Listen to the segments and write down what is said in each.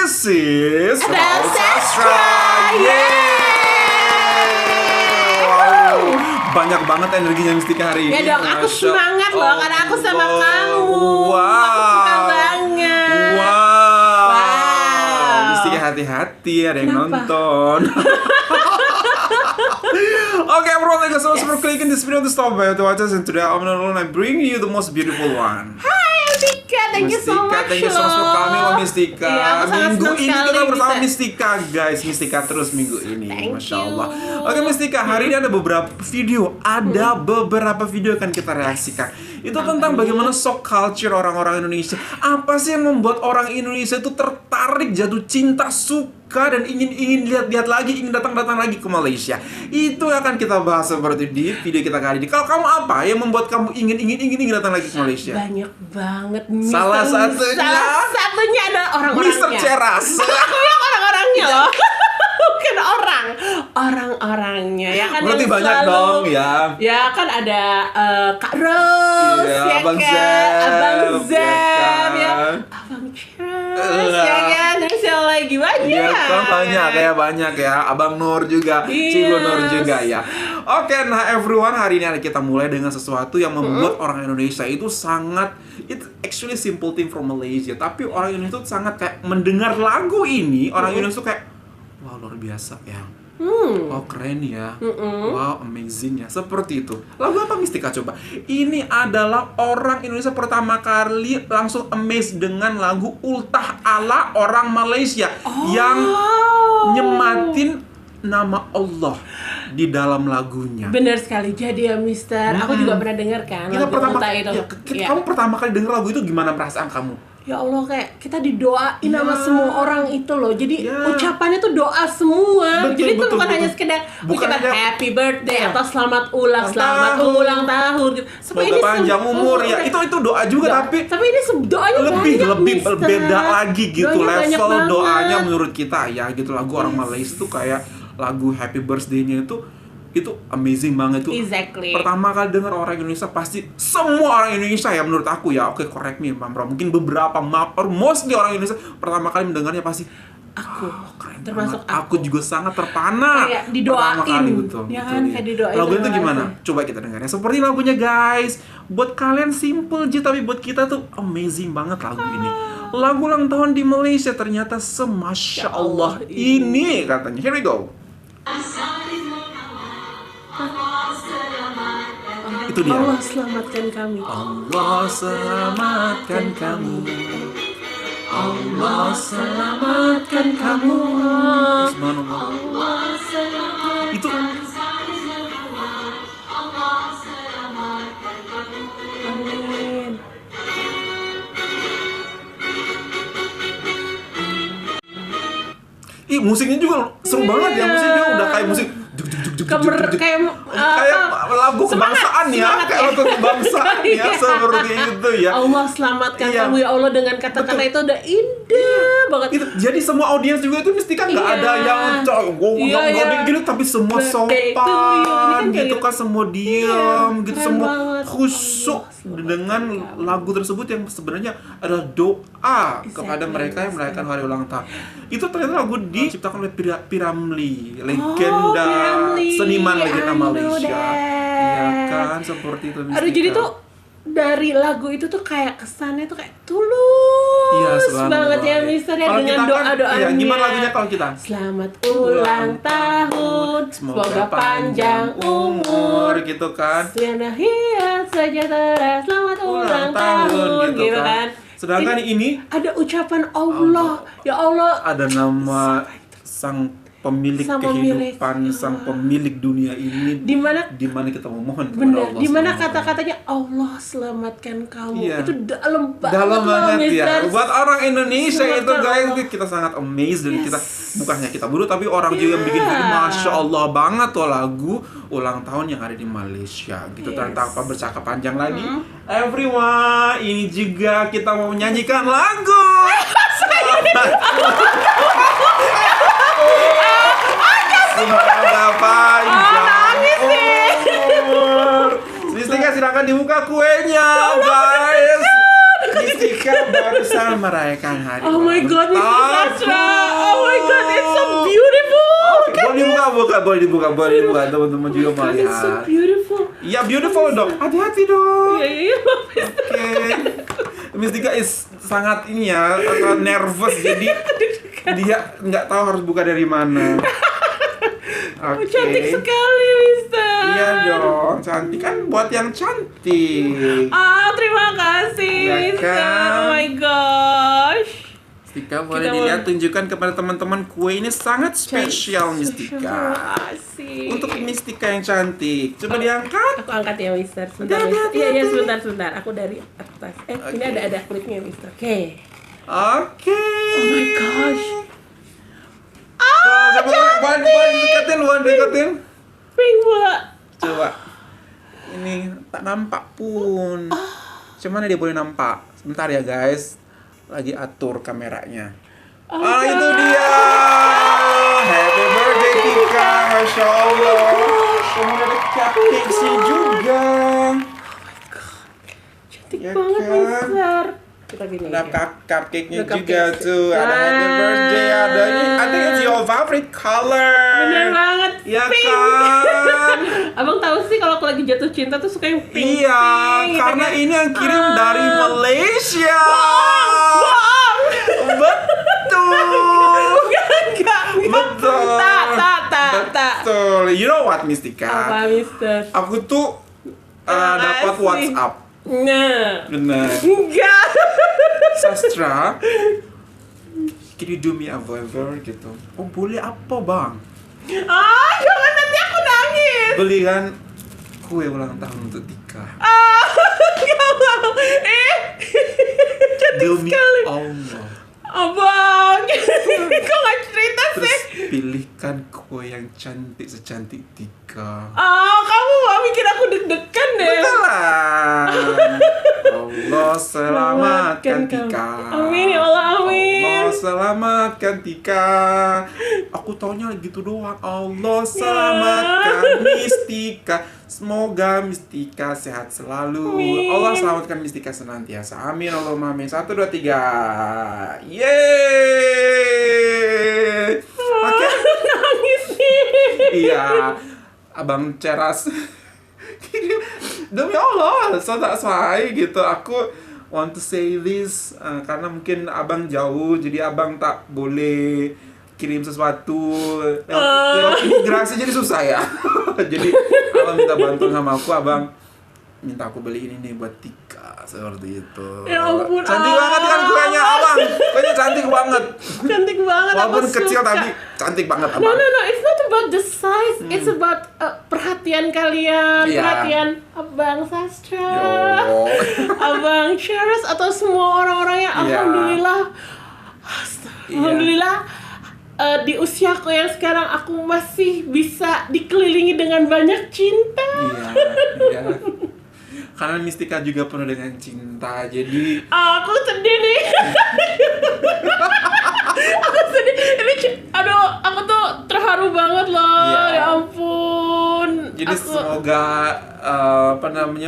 This is The Sastra. Wow. Banyak banget energinya Mistika hari ini. Ya dong, aku semangat loh karena aku sama kamu. Wow. Aku suka banget. Wow. Mistika hati-hati, ada yang nonton. Okay, everyone, thank you so much for clicking this video to stop by to watch us, and today I'm bringing you the most beautiful one. Mistika, thank you so much. Thank you so much for coming on Mistika. Iya, aku sangat Minggu senang ini sekali kita bersama bisa. Mistika, guys. Mistika terus minggu ini, Thank Masya you. Allah. Oke Mistika, hari ini ada beberapa video. Beberapa video akan kita reaksikan. Itu tentang bagaimana shock culture orang-orang Indonesia. Apa sih yang membuat orang Indonesia itu tertarik, jatuh cinta, suka, dan ingin lihat-lihat lagi, ingin datang-datang lagi ke Malaysia. Itu akan kita bahas seperti di video kita kali ini. Kalau kamu apa yang membuat kamu ingin datang lagi ke Malaysia? Banyak banget. Salah satunya ada orang-orangnya. Mr. Ceras. Yang orang-orangnya loh. Bukan orang-orangnya ya kan. Berarti yang banyak selalu, dong ya. Ya kan ada Kak Rose, Iya, ya Abang kan? Zeb, Abang ya Zeb, ya, kan? Abang Ceras, ya kan? Dan siapa lagi banyak? Iya kan banyak ya. Abang Nur juga, Yes. Cigo Nur juga ya. Oke, nah everyone, hari ini kita mulai dengan sesuatu yang membuat orang Indonesia itu sangat, it actually simple thing from Malaysia. Tapi orang Indonesia itu sangat kayak mendengar lagu ini, orang Indonesia tuh kayak, wah luar biasa ya. Oh keren ya. Wow amazing ya. Seperti itu. Lagu apa Mistika coba? Ini adalah orang Indonesia pertama kali langsung amazed dengan lagu ultah ala orang Malaysia yang nyematin nama Allah di dalam lagunya. Benar sekali. Jadi ya Mister, aku juga pernah dengar kan Kita lagu pertama Ulta itu. ya, Ya. kamu pertama kali denger lagu itu gimana perasaan kamu? Ya Allah, kayak kita didoain sama semua orang itu loh. Jadi Ya. ucapannya tuh doa semua. Betul, Jadi itu betul, bukan betul. hanya sekedar Bukan ucapan hanya- happy birthday Ya. atau selamat ulang tahun gitu. Semoga panjang umur ya. Itu doa juga tapi ini doanya lebih banyak, Mister. beda lagi gitu. Doanya banyak Level banget. doanya menurut kita ya gitu. Lagu orang Malaysia tuh kayak lagu happy birthday-nya itu amazing banget tuh. Exactly. Pertama kali denger orang Indonesia pasti semua orang Indonesia ya menurut aku ya. Oke, correct me Bang Bro. Mungkin beberapa or mostly orang Indonesia pertama kali mendengarnya pasti Aku keren termasuk banget. Aku juga sangat terpana. Kayak didoain. Pertama kali betul. Ya betul, kan, iya. kayak didoain Lagu itu sama gimana? itu. Coba kita dengarnya. Seperti lagunya guys. Buat kalian simple aja tapi buat kita tuh amazing banget lagu ini. Lagu ulang tahun di Malaysia ternyata semasya Allah ini katanya. Here we go. Itu dia. Allah selamatkan kami. Allah selamatkan kamu. Allah selamatkan kamu. Subhanallah. Itu Amin. musiknya juga seru banget ya. Musiknya udah kayak musik kayak lagu kebangsaan ya, semangat kayak ya. lagu kebangsaan ya, seperti itu ya. Allah selamatkan Iya. kamu ya Allah, dengan kata-kata itu udah indah banget. Itu, jadi semua audiens juga itu mesti kan nggak Iya. ada yang goding gitu, tapi semua Birthday to you. Ini sopan kan gitu kayak- kan, semua diam gitu, keren semua banget. khusyuk dengan lagu tersebut yang sebenarnya adalah doa kepada mereka yang merayakan hari ulang tahun. Itu ternyata lagu diciptakan oleh Piramli, legenda Piramli. seniman legenda I know Malaysia. that. Iya kan, seperti itu. Aduh, Mistika. jadi tuh dari lagu itu tuh kayak kesannya tuh kayak tulus Iya, selalu banget ya doa. Mister ya, Kalau dengan kita kan, doa-doanya. iya, gimana lagunya kalau kita? Selamat ulang tahun, semoga panjang umur, gitu kan. hias sejahtera, selamat ulang tahun, gitu kan. Sedangkan ini ada ucapan Allah, ya Allah, ada nama sang pemilik Sang pemilik, kehidupan, ya. sang pemilik dunia ini, di mana di mana kita memohon kepada bener, Allah. di mana SWT. kata-katanya Allah selamatkan kamu. Iya. Itu dalam banget, Dalam loh, banget ya. Mister. Buat orang Indonesia itu Selamatkan guys, Allah. kita sangat amazed dan Yes. kita bukannya kita bodoh tapi orang juga yang bikin video, masya Allah banget tuh lagu ulang tahun yang ada di Malaysia gitu. Yes. Tanpa bercakap panjang lagi, everyone, ini juga kita mau menyanyikan lagu. Semoga panjang umur. Mistika silakan dibuka kuenya, guys. Mistika Mistika barusan merayakan hari Oh my god, Mr. ulang Sastra. tahun. Oh my god, it's so beautiful. Boleh dibuka, teman-teman juga mau God, it's so lihat. beautiful. Ya, beautiful dong. Hati-hati dong. Iya. Oke. Mistika is sangat ini ya, nervous jadi dia nggak tahu harus buka dari mana. Oke. Cantik sekali, Mister. Iya dong, cantik kan buat yang cantik. Terima kasih, Ya Mister. kan? Oh my gosh. Mistika boleh Kita dilihat, tunjukkan kepada teman-teman kue ini sangat spesial Terima Mistika. kasih. Untuk Mistika yang cantik, coba diangkat. Aku angkat ya, Mister. Sebentar. Hati-hati, Iya, hati-hati. sebentar. Aku dari atas. Oke. Ini ada klipnya, Mister. Oke. Oke. Oh my gosh. Coba boleh deketin. Pink pula. Coba. Ini tak nampak pun. Cuman dia boleh nampak. Sebentar ya guys. Lagi atur kameranya. Itu dia. Happy birthday Tika. Masya Allah. Kamu ada cupcakes-nya juga. Cantik Ya banget, kan? Mister. Kita gini. Ada ya. cupcake-nya Ada juga cupcakes. tuh. Ada happy birthday. Ada ini. I think it's your favorite color. Bener banget. Ya Pink. kan? Abang tahu sih kalau aku lagi jatuh cinta tuh suka yang pink. Iya, pink, karena gitu kan. ini yang kirim dari Malaysia. Bohong. Betul. Enggak. Betul. Tak. Betul. You know what, Mistika? Apa, Mister? Aku tuh dapat Makasih. WhatsApp. Nah. Benar. Enggak. Sastra, can you do me a favor gitu? Oh boleh apa bang? Jangan nanti aku nangis. Belikan kue ulang tahun untuk Tika. Enggak mau. Cantik Demi sekali. Allah. Abang. Kok gak cerita Terus sih? pilihkan kue yang cantik secantik Tika. Kamu gak bikin aku deg-degan deh. Betulan. Allah selamatkan Tika. Amin ya Allah, amin. Allah selamatkan Tika. Aku taunya gitu doang. Allah selamatkan Mistika. Semoga Mistika sehat selalu. Amin. Allah selamatkan Mistika senantiasa. Amin Allahumma amin. 1, 2, 3. Yeay. Oke. Nangis nih. Iya. Abang Ceras. Demi Allah, so that's why gitu. Aku want to say this karena mungkin abang jauh, jadi abang tak boleh kirim sesuatu. Lewat imigrasi jadi susah ya. Jadi abang minta bantuan sama aku, abang minta aku beli ini nih buat Tika, seperti itu. Ya ampun, Cantik banget kan kuenya abang. Kuenya cantik banget. Cantik banget. Walaupun aku kecil suka. tapi cantik banget abang. No, it's not about the size. It's about perhatian kalian, Iya. perhatian Abang Sastra, Yo. Abang Cheers atau semua orang-orang yang Iya. Alhamdulillah, di usiaku yang sekarang aku masih bisa dikelilingi dengan banyak cinta. Iya. Karena Mistika juga penuh dengan cinta, jadi Aku sedih nih. Aku sedih. Aduh, aku tuh terharu banget loh. Iya. Ya ampun. jadi Aku- semoga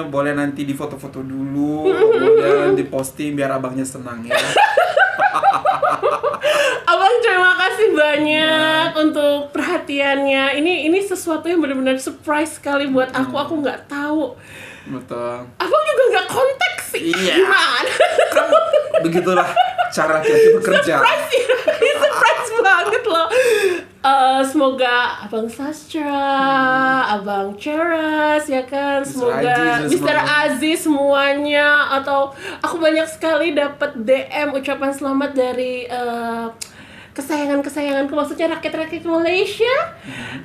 boleh nanti di foto-foto dulu, kemudian diposting biar abangnya senang ya. Abang terima kasih banyak untuk perhatiannya. Ini sesuatu yang benar-benar surprise sekali buat aku. Aku nggak tahu. Betul. Abang juga nggak kontak sih. Iya. Gimana? Begitulah cara kita bekerja. Ini surprise banget loh. Semoga Abang Sastra, Abang Cheras, ya kan, semoga Aziz, Mr. Aziz semuanya, atau aku banyak sekali dapat DM ucapan selamat dari kesayanganku, maksudnya rakyat-rakyat Malaysia.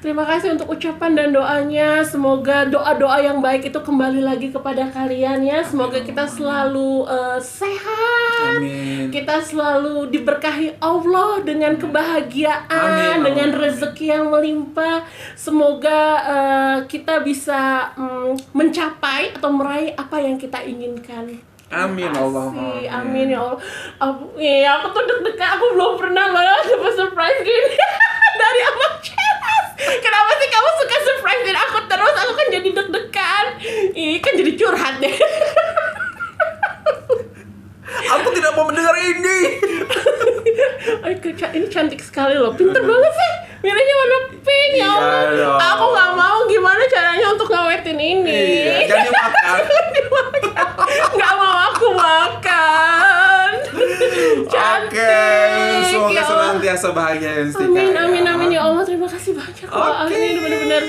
Terima kasih untuk ucapan dan doanya. Semoga doa-doa yang baik itu kembali lagi kepada kalian ya. Semoga kita selalu sehat. Amin. Kita selalu diberkahi Allah dengan kebahagiaan, Amin. dengan rezeki yang melimpah. Semoga kita bisa mencapai atau meraih apa yang kita inginkan. Amin Allahumma Amin ya Allah. Aku tuh deg-degan, aku belum pernah loh dapat surprise gini dari Abang Cheras. Kenapa sih kamu suka surprisein aku terus? Aku kan jadi deg-degan. Kan jadi curhat deh. Aku tidak sekali loh. Pinter banget sih. Milihnya warna pink ya Allah. Iya dong. Aku nggak mau, gimana caranya untuk ngawetin ini? Iya, jadi makan. Nggak mau aku makan. Cantik. Oke, semoga ya Allah. senantiasa bahagia ya Mustika. Amin, amin, amin ya Allah. Terima kasih banyak. Wah, Oke. ini bener-bener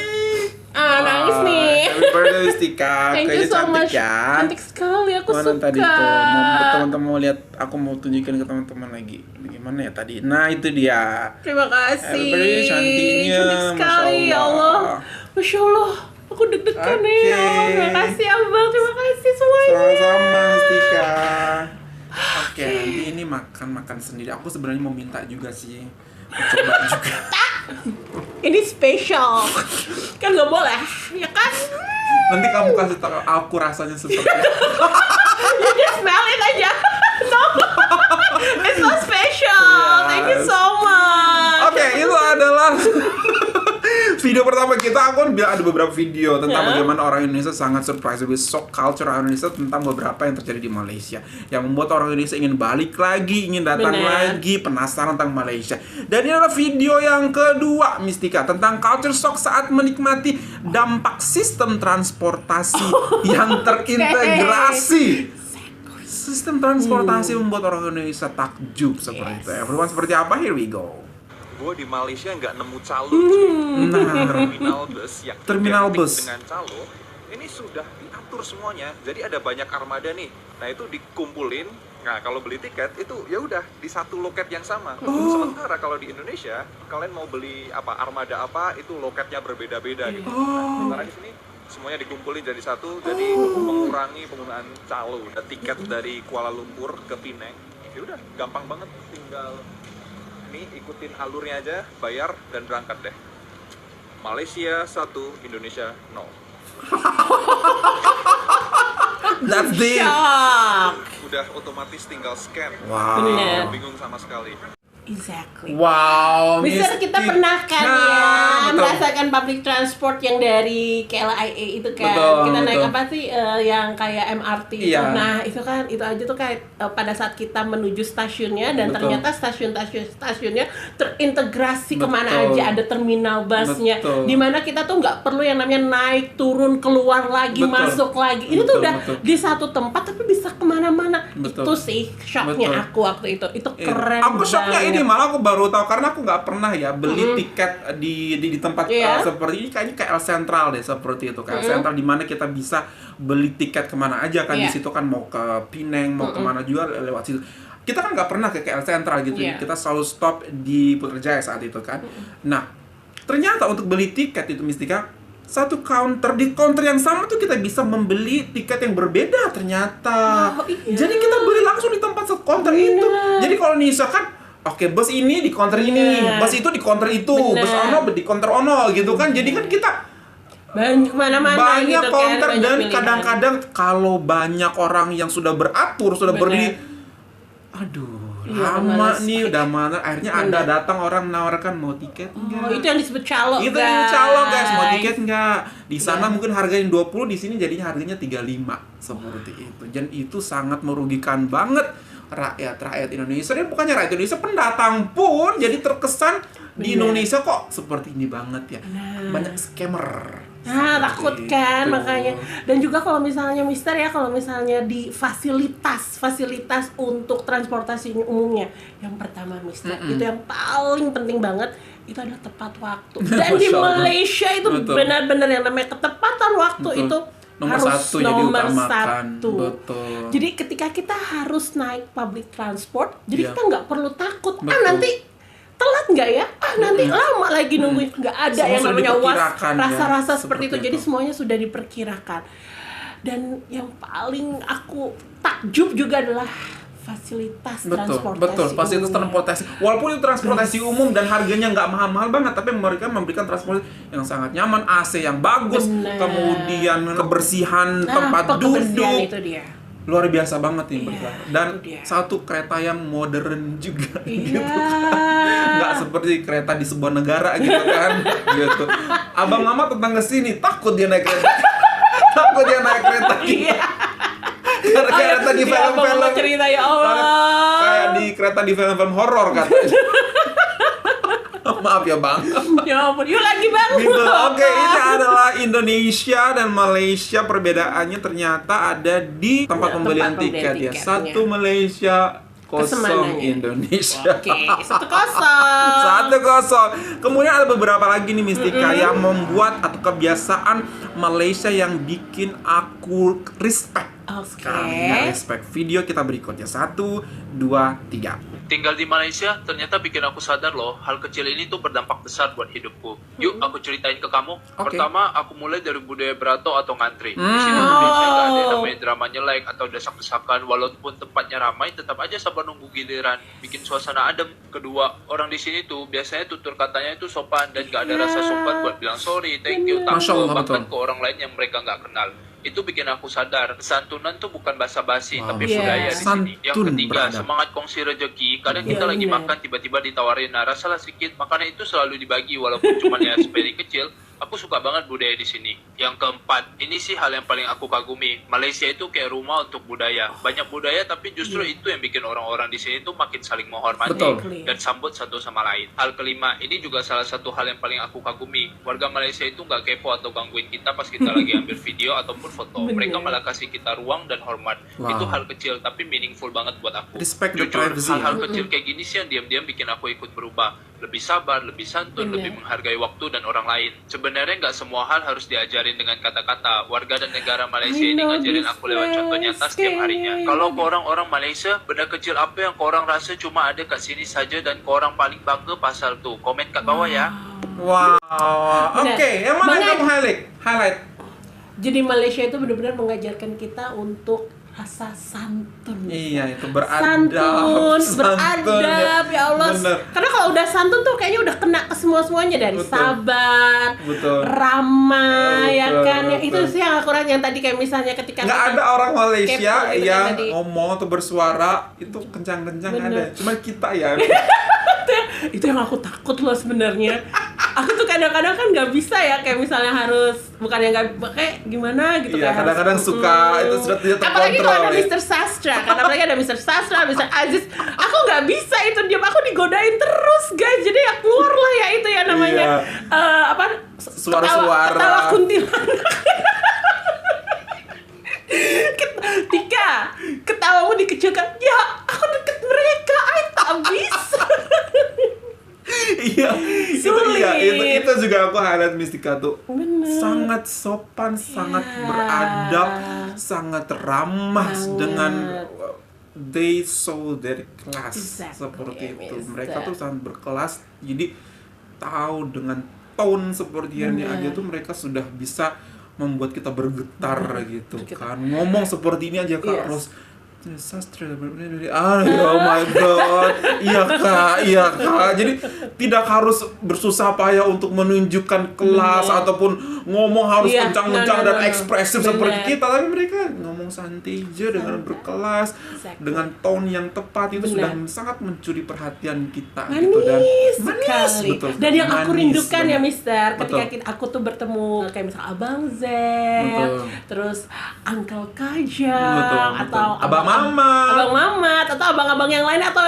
nangis nih. Happy birthday Mustika. Thank you Kayaknya so cantik much. ya. Cantik sekali, aku Mana suka. tadi tuh? Teman-teman mau lihat, aku mau tunjukin ke teman-teman lagi. Gimana ya tadi? Nah, itu dia. Terima kasih. Happy birthday, cantiknya. Cantik sekali, Masya ya Allah. Allah. Masya Allah. Aku deg-degan nih. Ya Allah. Oke. Terima kasih Abang. Terima kasih semuanya. Sama-sama Mustika. Oke, nanti ini makan sendiri. Aku sebenarnya mau minta juga sih. Mau coba juga. Ini spesial. Kan nggak boleh, ya kan? Nanti kamu kasih tahu aku rasanya seperti apa. You just smell it aja. No. It's so special. Thank you so much. Oke, itu adalah video pertama kita. Aku kan bilang ada beberapa video tentang Ya. bagaimana orang Indonesia sangat surprise with shock culture orang Indonesia tentang beberapa yang terjadi di Malaysia yang membuat orang Indonesia ingin balik lagi, ingin datang Benar. lagi, penasaran tentang Malaysia. Dan ini adalah video yang kedua Mustika tentang culture shock saat menikmati dampak sistem transportasi yang terintegrasi. Sistem transportasi membuat orang Indonesia takjub seperti itu. Everyone, seperti apa? Here we go. Gue di Malaysia nggak nemu calo cuy. Nah, Terminal bus yang Terminal identik bus. dengan calo ini sudah diatur semuanya. Jadi ada banyak armada nih. Nah itu dikumpulin. Nah kalau beli tiket itu ya udah di satu loket yang sama. Sementara kalau di Indonesia kalian mau beli apa armada apa itu loketnya berbeda-beda gitu. Nah, sementara di sini semuanya dikumpulin jadi satu. Jadi mengurangi penggunaan calo. Ada tiket dari Kuala Lumpur ke Penang. Ya udah gampang banget, tinggal ini ikutin alurnya aja, bayar dan berangkat deh. Malaysia 1, Indonesia 0. that's it. Shock. Udah otomatis tinggal scan. Wow. Bener. Bingung sama sekali. Exactly. Wow. Mister, kita Misty. pernah kan Nah, ya betul. merasakan public transport yang dari KLIA itu kan. Betul, Kita naik betul. apa sih yang kayak MRT itu. Iya. Nah, itu kan itu aja tuh kayak pada saat kita menuju stasiunnya dan Betul. ternyata stasiunnya terintegrasi Betul. kemana aja, ada terminal busnya. Betul. Dimana kita tuh nggak perlu yang namanya naik turun keluar lagi Betul. masuk lagi. Ini tuh Betul, udah betul. di satu tempat tapi bisa kemana-mana. Betul. Itu sih shocknya Betul. aku waktu itu. Itu Iya. keren Aku shocknya banget. ini malah aku baru tahu karena aku nggak pernah ya beli tiket di tempat Iya. seperti ini. Kayaknya KL Sentral deh seperti itu. KL Sentral di mana kita bisa beli tiket kemana aja kan. Di Iya. situ kan mau ke Penang mau kemana juga lewat situ. Kita kan nggak pernah ke KL Sentral gitu. Iya. Kita selalu stop di Putrajaya saat itu kan. Nah, ternyata untuk beli tiket itu Mustika, satu counter, di counter yang sama tuh kita bisa membeli tiket yang berbeda ternyata. Oh, iya. Jadi kita beli langsung di tempat counter itu. Jadi kalau misalkan oke, bus ini di counter ini, Bener. bus itu di counter itu, Bener. bus ono di counter ono gitu kan. Jadi kan kita banyak mana-mana banyak gitu counter kan, banyak dan pilihan. kadang-kadang kalau banyak orang yang sudah beratur, sudah Bener. berdiri, aduh, Iya, lama males. nih udah mana. Akhirnya ada Bener. datang orang menawarkan mau tiket enggak. Oh, itu yang disebut calo, Itu guys. yang calo guys, mau tiket enggak? Di sana Iya. mungkin harganya 20, di sini jadinya harganya 35 seperti itu. Dan itu sangat merugikan banget rakyat Indonesia. Dan bukannya rakyat Indonesia, pendatang pun jadi terkesan di Bener. Indonesia kok seperti ini banget ya. Banyak scammer. Nah, takut Seperti kan itu. makanya. Dan juga kalau misalnya Mister ya, kalau misalnya di fasilitas untuk transportasi umumnya, yang pertama Mister, itu yang paling penting banget itu adalah tepat waktu. Dan di Masya Allah. Malaysia itu Betul. benar-benar yang namanya ketepatan waktu Betul. itu Nomor harus satu jadi nomor utamakan. satu. Betul. Jadi ketika kita harus naik public transport, jadi Iya. kita nggak perlu takut. Betul. Nanti telat nggak ya? Nanti lama lagi nungguin. Nggak ada Semua yang sudah namanya diperkirakan ya, rasa-rasa seperti seperti itu. Jadi itu. semuanya sudah diperkirakan. Dan yang paling aku takjub juga adalah fasilitas transportasi. Betul, fasilitas umum. transportasi. Walaupun itu transportasi umum dan harganya nggak mahal-mahal banget, tapi mereka memberikan transportasi yang sangat nyaman, AC yang bagus, Benar. kemudian kebersihan Nah, tempat kebersihan duduk. itu dia. Luar biasa banget nih Iya, mereka. Dan itu dia. satu kereta yang modern juga Iya. gitu. Nggak seperti kereta di sebuah negara gitu kan. Gitu. Abang mama tentang kesini takut dia naik kereta. Takut dia naik kereta. Iya. Karena kereta di Dia abang film-film cerita ya Allah. kayak di kereta di film-film horor katanya. Maaf ya Bang. Ya ampun, yuk lagi Bang. Gitu. Oke, ini adalah Indonesia dan Malaysia. Perbedaannya ternyata ada di tempat Ya, pembelian tempat pembelian tiket ya. tiketnya. Satu Malaysia, kosong Kesemananya. Indonesia. Oke, 1-0. 1-0. Kemudian ada beberapa lagi nih Mistika yang membuat atau kebiasaan Malaysia yang bikin aku respect. Oke. Karena respect. Video kita berikutnya. 1, 2, 3. Tinggal di Malaysia ternyata bikin aku sadar loh, hal kecil ini tuh berdampak besar buat hidupku. Yuk aku ceritain ke kamu. Oke. Pertama, aku mulai dari budaya berato atau ngantri. Di sini Hmm. Indonesia nggak ada yang namanya drama nyelek atau desak-desakan. Walaupun tempatnya ramai, tetap aja sabar nunggu giliran. Bikin suasana adem. Kedua, orang di sini tuh biasanya tutur katanya itu sopan dan nggak ada rasa sopan buat bilang sorry, thank you, Masya tangguh, Allah, bahkan betul. ke orang lain yang mereka nggak kenal. Itu bikin aku sadar, kesantunan tuh bukan basa-basi, Wow, tapi Yes. budaya di sini. Yang Santun ketiga, beradab. semangat kongsi rezeki. Kadang Iya, kita lagi benar. makan, tiba-tiba ditawarin, nah rasalah sedikit, makanan itu selalu dibagi walaupun cuma ya sepele kecil. Aku suka banget budaya di sini. Yang keempat, ini sih hal yang paling aku kagumi. Malaysia itu kayak rumah untuk budaya. Banyak budaya, tapi justru itu yang bikin orang-orang di sini tuh makin saling menghormati Betul. dan sambut satu sama lain. Hal kelima, ini juga salah satu hal yang paling aku kagumi. Warga Malaysia itu nggak kepo atau gangguin kita pas kita lagi ambil video ataupun foto. Bener. Mereka malah kasih kita ruang dan hormat. Wow. Itu hal kecil tapi meaningful banget buat aku. Respect the Jujur, privacy, hal-hal ya. kecil kayak gini sih yang diam-diam bikin aku ikut berubah. Lebih sabar, lebih santun, Bener. lebih menghargai waktu dan orang lain. Sebenarnya nggak semua hal harus diajarin dengan kata-kata. Warga dan negara Malaysia I ini know ngajarin this aku lewat contoh nyata setiap harinya. place. Kalau ke orang-orang Malaysia, benda kecil apa yang ke orang rasa cuma ada kat sini saja dan ke orang paling bangga pasal tuh. Komen kat bawah ya. Wow. Benar. Oke, yang mana yang Banyak. kamu highlight? Jadi Malaysia itu benar-benar mengajarkan kita untuk rasa santun. Iya, itu beradab. Santun, Santun, beradab, ya Allah. Bener. Karena kalau udah santun tuh kayaknya udah kena ke semua-semuanya, dari Betul. sabar, Betul. ramah, ya Betul, kan. Ya, itu betul. sih yang aku lihat, yang tadi kayak misalnya ketika Nggak ada orang Malaysia Kepo gitu yang kan tadi. ngomong atau bersuara itu kencang-kencang Bener. ada. Cuma kita ya. itu yang aku takut loh sebenarnya. Aku tuh kadang-kadang kan nggak bisa ya, kayak misalnya harus, bukan yang nggak, kayak gimana gitu. Iya, kayak kadang-kadang harus, suka itu sudah tidak apalagi terkontrol. kalau ada ya. Mr. Sastra kan, apalagi ada Mr. Sastra, Mr. Aziz, aku nggak bisa itu, diam, aku digodain terus guys, jadi ya keluar lah ya itu ya namanya apa, Suara-suara. ketawa kuntilanak. Tika, ketawamu dikecilkan, ya aku deket mereka, tak bisa. Iya, Sulit. itu juga aku highlight Mistika tuh. Bener. Sangat sopan, sangat Iya. beradab, sangat ramah Banget. dengan they show their class Exactly, seperti itu. Mister. Mereka tuh sangat berkelas, jadi tahu dengan tone seperti ini Bener. aja tuh mereka sudah bisa membuat kita bergetar gitu Bergetar. kan. Ngomong seperti ini aja Kak Yes. Ros. Sastra, oh my god, iya kak. Jadi tidak harus bersusah payah untuk menunjukkan kelas Bener. ataupun ngomong harus Iya, kencang-kencang no, no, dan no. ekspresif Bener. seperti kita, tapi mereka ngomong santai aja dengan berkelas, Exactly. dengan tone yang tepat itu Bener. sudah sangat mencuri perhatian kita gitu dan Manis manis sekali. betul. Dan yang aku Manis rindukan ya banget. Mister, ketika Betul. aku tuh bertemu kayak misal Abang Z, Betul. terus Uncle Kajang, Betul, betul. atau Abang Mamat. Abang Mamat, atau abang-abang yang lain, atau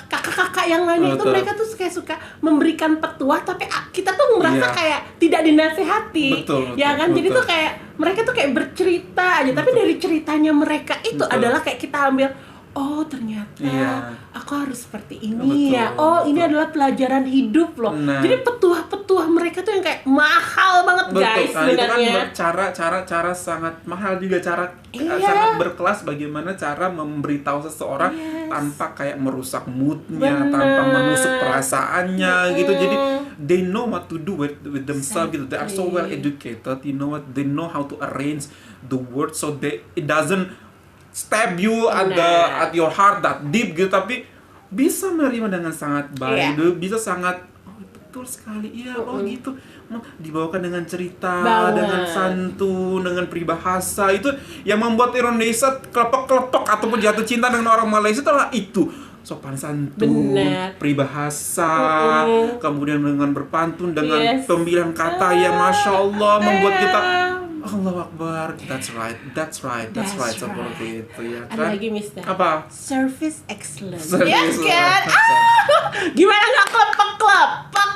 kakak-kakak yang lainnya, itu Betul. mereka tuh kayak suka memberikan petuah, tapi kita tuh merasa Iya. kayak tidak dinasehati. Betul, Ya kan, jadi betul. tuh kayak mereka tuh kayak bercerita aja, tapi dari ceritanya mereka itu Betul. adalah kayak kita ambil, oh ternyata Iya. aku harus seperti ini Betul, ya. Oh, ini betul. adalah pelajaran hidup loh. Nah. Jadi petuah-petuah mereka tuh yang kayak mahal banget Betul, guys nah, itu kan sebenarnya. cara sangat mahal juga, cara Iya. sangat berkelas bagaimana cara memberitahu seseorang Yes. tanpa kayak merusak moodnya, Bener. tanpa menusuk perasaannya gitu. Jadi Mm. they know what to do with themselves gitu. They are so well Exactly. educated, they know how to arrange the words so it doesn't stab you Benar. at your heart that deep gitu, tapi bisa menerima dengan sangat baik, Iya. bisa sangat betul sekali, iya, oh gitu. Dibawakan dengan cerita, Banget. dengan santun, dengan peribahasa. Itu yang membuat Indonesia kelepek-kelepek ataupun jatuh cinta dengan orang Malaysia itulah itu. Sopan santun, Bener. peribahasa, kemudian dengan berpantun, dengan Yes. pemilihan kata yang Masya Allah membuat kita Ah. Allahu Akbar. That's right, That's seperti right. itu ya Ada kan. lagi Mister. Apa? Service excellence. Service Yes kan? excellence. Gimana nggak klepek-klepek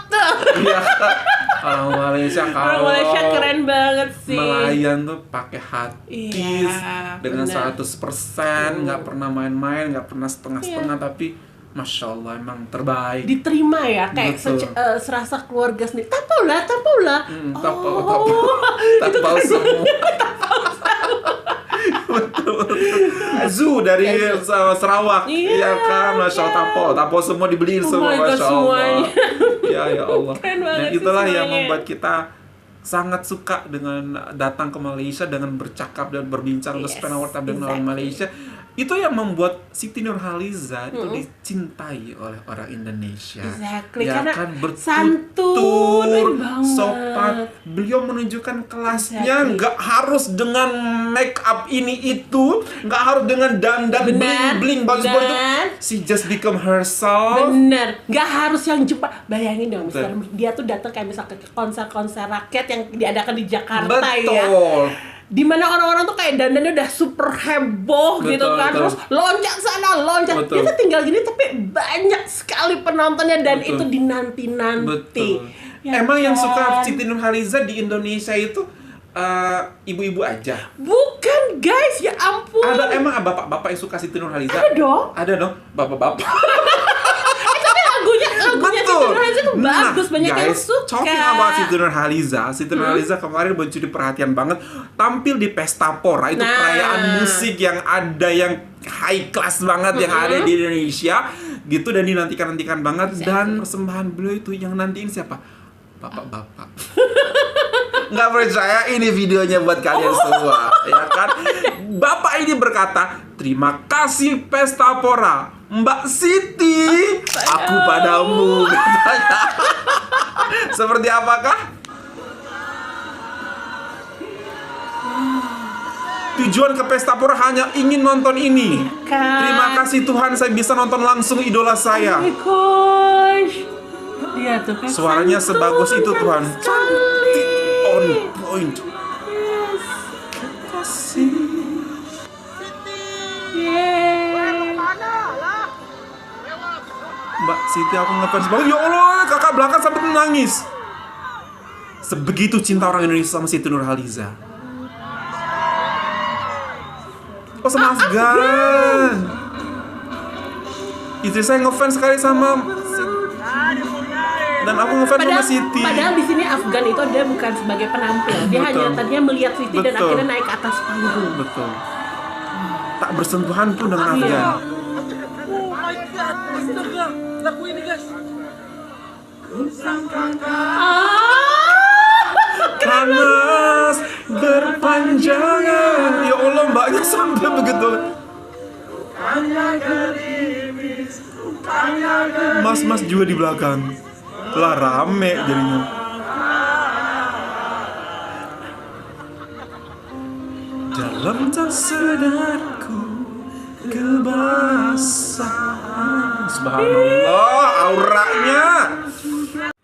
Iya kan? Orang Malaysia Orang kalau Malaysia keren banget sih. melayan tuh pakai hati Iya, dengan benar. 100%, nggak pernah main-main, nggak pernah setengah-setengah, tapi Masya Allah emang terbaik. Diterima ya, kayak Betul. serasa keluarga sendiri. Tapola. Tapau semua. Zoo dari Sarawak, Iya, ya kan, Masya Allah, tapau semua dibeliin Oh semua, my God, Masya Allah. semuanya. Ya Allah. Keren banget Dan sih itulah yang semuanya. membuat kita sangat suka dengan datang ke Malaysia, dengan bercakap dan berbincang, Yes, spend our time dengan orang exactly. Malaysia. Itu yang membuat Siti Nurhaliza itu Mm-mm. dicintai oleh orang Indonesia. Exactly, Ya karena kan, santun, bertutur, banget. sopan. Beliau menunjukkan kelasnya, Exactly. nggak harus dengan make up ini itu, nggak harus dengan dandan Benar, bling bling bagus-bagus. benar. She just become herself. Bener, nggak harus yang Jepang. Bayangin dong, Betul. misalnya dia tuh datang kayak misalnya ke konser-konser rakyat yang diadakan di Jakarta ya. Betul. Dimana orang-orang tuh kayak dandannya udah super heboh Betul, gitu kan, betul. terus loncat sana, loncat. Betul. Dia tuh tinggal gini tapi banyak sekali penontonnya dan Betul. itu dinanti-nanti. Betul. Ya Emang yang kan? suka Siti Nurhaliza di Indonesia itu ibu-ibu aja. Bukan guys, ya ampun. Ada emang bapak-bapak yang suka Siti Nurhaliza? Ada dong. Ada dong, bapak-bapak. Tapi lagunya Siti Nurhaliza tuh bagus, banyak yang guys, suka. talking about Siti Nurhaliza kemarin mencuri perhatian banget. Tampil di Pesta Pora, itu Nah. perayaan musik yang ada yang high class banget yang ada di Indonesia gitu, dan dinantikan banget. Dan persembahan beliau itu yang nantiin siapa? Bapak-bapak. Nggak percaya, ini videonya buat kalian semua, ya kan? Bapak ini berkata, terima kasih Pesta Pora, Mbak Siti, aku padamu. Katanya. Seperti apakah? Tujuan ke Pesta Pora hanya ingin nonton ini. Kan? Terima kasih Tuhan, saya bisa nonton langsung idola saya. Oh my gosh. Dia tuh kan Suaranya santun, sebagus itu kan Tuhan. sekali. On point. Yes. Kasih. Yeay. Mbak Siti, aku ngefans banget. Ya Allah, kakak belakang sampai nangis. Sebegitu cinta orang Indonesia sama Siti Nurhaliza. Oh, sama Afgan. Istri saya ngefans sekali sama dan aku ngefans sama Siti. Padahal di sini Afgan itu dia bukan sebagai penampil. Dia Betul. hanya tadinya melihat Siti dan Betul. akhirnya naik ke atas panggung. Betul. Tak bersentuhan pun dengan Iya. Afgan. Panas berpanjangan. Ya Allah, mbaknya sampai begitu. Mas-mas juga di belakang. Lah rame jadinya. Dalam tak sadarku kebasahan. Subhanallah, auranya.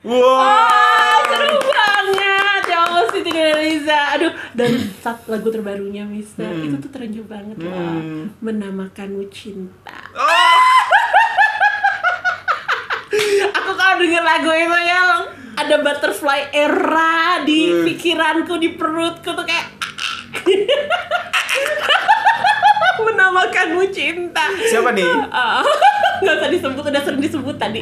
Wow. Seru banget ya Allah, Siti Nurhaliza. Aduh, dan satu lagu terbarunya Mister itu tuh terenjuk banget loh. Menamakanmu cinta. Aku kalau denger lagu itu ya ada butterfly era di pikiranku, di perutku tuh kayak menamakanmu cinta. Siapa nih? Nggak usah disebut, udah sering disebut tadi.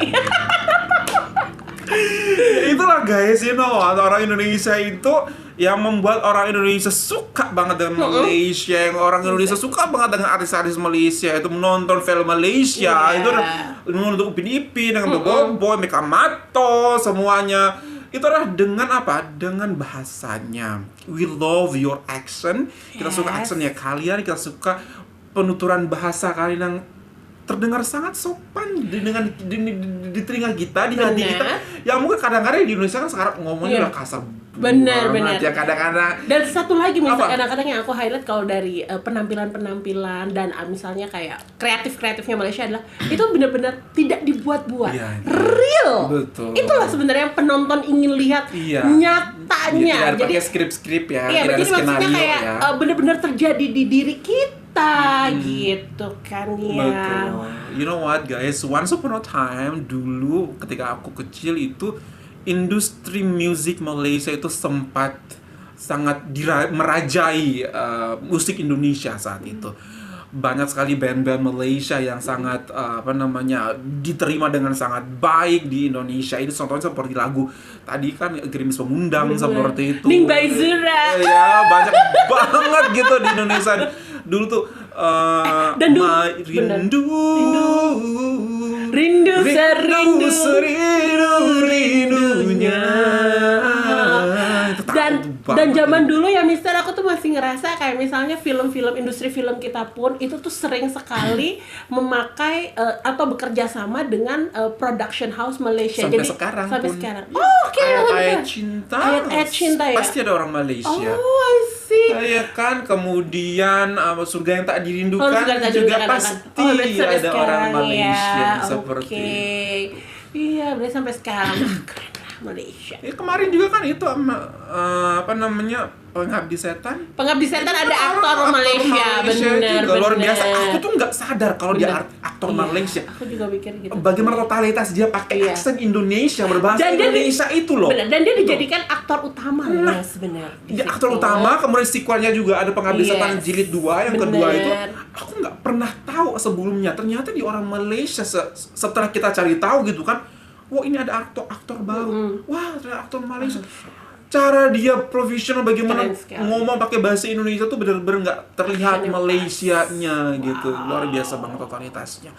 Itulah guys, you know, orang Indonesia itu yang membuat orang Indonesia suka banget dengan Malaysia, yang orang Indonesia suka banget dengan artis-artis Malaysia, itu menonton film Malaysia, Iya. itu menonton Upin Ipin, dengan Boboiboy, Meka Mato, semuanya. Itu adalah dengan apa? Dengan bahasanya. We love your accent. Kita suka Yes. accentnya kalian, kita suka penuturan bahasa kalian yang terdengar sangat sopan dengan di telinga kita, di hati Benar. kita. Yang mungkin kadang-kadang di Indonesia kan sekarang ngomongnya Iya. udah kasar Benar, banget benar. ya kadang-kadang. Dan satu lagi Apa? misalnya kadang-kadang yang aku highlight kalau dari penampilan-penampilan dan misalnya kayak kreatifnya Malaysia adalah itu benar-benar tidak dibuat-buat, Iya. real. Betul. Itulah sebenarnya yang penonton ingin lihat Iya. nyatanya. Tidak ada Jadi pakai skrip-skrip ya, iya, tidak ada jadi maksudnya skenario kayak ya. benar-benar terjadi di diri kita gitu kan ya. Betul. You know what guys, once upon a time dulu ketika aku kecil itu industri musik Malaysia itu sempat sangat merajai musik Indonesia saat itu. Banyak sekali band-band Malaysia yang sangat diterima dengan sangat baik di Indonesia. Itu contohnya seperti lagu tadi kan Gerimis Pemundang seperti itu. Ning Baizura. Ya, banyak banget gitu di Indonesia. Dulu tuh Dan dulu rindu serindunya. Dan zaman dulu ya Mister, aku tuh masih ngerasa kayak misalnya film-film, industri film kita pun itu tuh sering sekali memakai atau bekerja sama dengan production house Malaysia. Sampai Jadi sekarang sampai pun. sekarang. Oh, oke. Ayat cinta. Ayat cinta ya. Pasti ada orang Malaysia. Oh, I see. Ya kan, kemudian surga yang tak dirindukan Surga yang tak juga dirindukan. pasti berarti sampai ada orang sekarang Malaysia ya. seperti Oke. Iya, berarti sampai sekarang. Keren lah Malaysia. Ya, kemarin juga kan itu Pengabdi Setan. Pengabdi Setan ada aktor Malaysia, benar. Juga luar biasa. Aku tuh nggak sadar kalau dia aktor Iya, Malaysia. Aku juga pikir gitu. Bagaimana totalitas dia pakai Iya. aksen Indonesia, berbahasa Dan dia Indonesia itu loh. Benar, dan dia dijadikan aktor utama loh sebenarnya. Dia aktor utama, kemudian sequelnya juga ada Pengabdi Yes. Setan jilid 2, yang kedua itu Bener. aku nggak pernah tahu sebelumnya. Ternyata di orang Malaysia setelah kita cari tahu gitu kan, wah ini ada aktor baru. Wah, ternyata aktor Malaysia. Cara dia profesional bagaimana Keren sekali. ngomong pakai bahasa Indonesia tuh benar-benar nggak terlihat Action yang Malaysianya gitu. Luar biasa banget totalitasnya.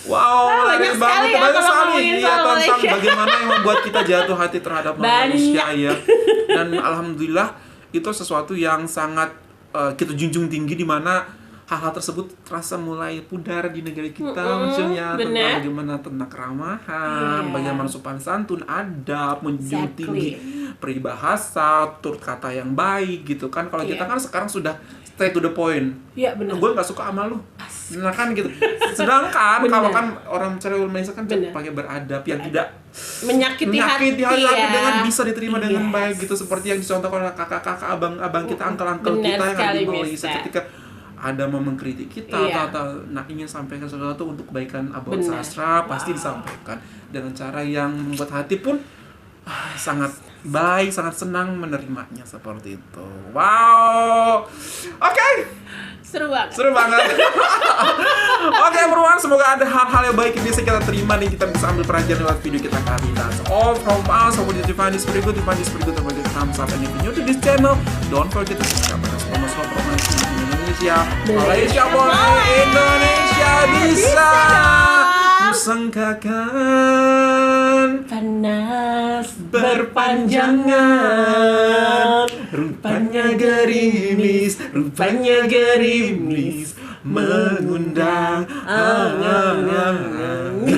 Wow, banyak menarik sekali ya banget kalau sekali ngomongin ya soal tentang Malaysia. bagaimana yang membuat kita jatuh hati terhadap Banyak. Malaysia ya. Dan alhamdulillah itu sesuatu yang sangat kita junjung tinggi, di mana hal-hal tersebut terasa mulai pudar di negara kita, maksudnya bener. tentang bagaimana tentang keramahan, Iya. bagaimana sopan santun, adab, menjunjung Exactly. tinggi peribahasa, tutur kata yang baik gitu kan. Kalau kita Iya. kan sekarang sudah straight to the point. Iya, benar. Gue nggak suka sama lu, nah kan gitu. Sedangkan Bener. kalau kan orang cewek Malaysia kan Bener. pakai beradab yang tidak menyakiti hati hati ya. dengan bisa diterima dengan Yes. baik gitu, seperti yang dicontohkan oleh kakak-kakak, abang-abang kita, uncle-uncle Benar kita yang ada sekali, di Malaysia Mister. ketika ada mau mengkritik kita Iya. atau ingin sampaikan sesuatu untuk kebaikan abang Benar. sastra, pasti disampaikan dengan cara yang membuat hati pun sangat baik, sangat senang menerimanya seperti itu. Wow, oke. Seru banget. Seru banget. Oke, everyone, semoga ada hal-hal yang baik yang bisa kita terima dan kita bisa ambil pelajaran lewat video kita kali ini. So, all from us, hope you find this very good, thumbs up, and if you're new to this channel, don't forget to subscribe dan sponsor promosi di Indonesia. Malaysia boleh, Indonesia bisa. Kusangkakan Panas berpanjangan, rupanya gerimis mengundang angan-angan.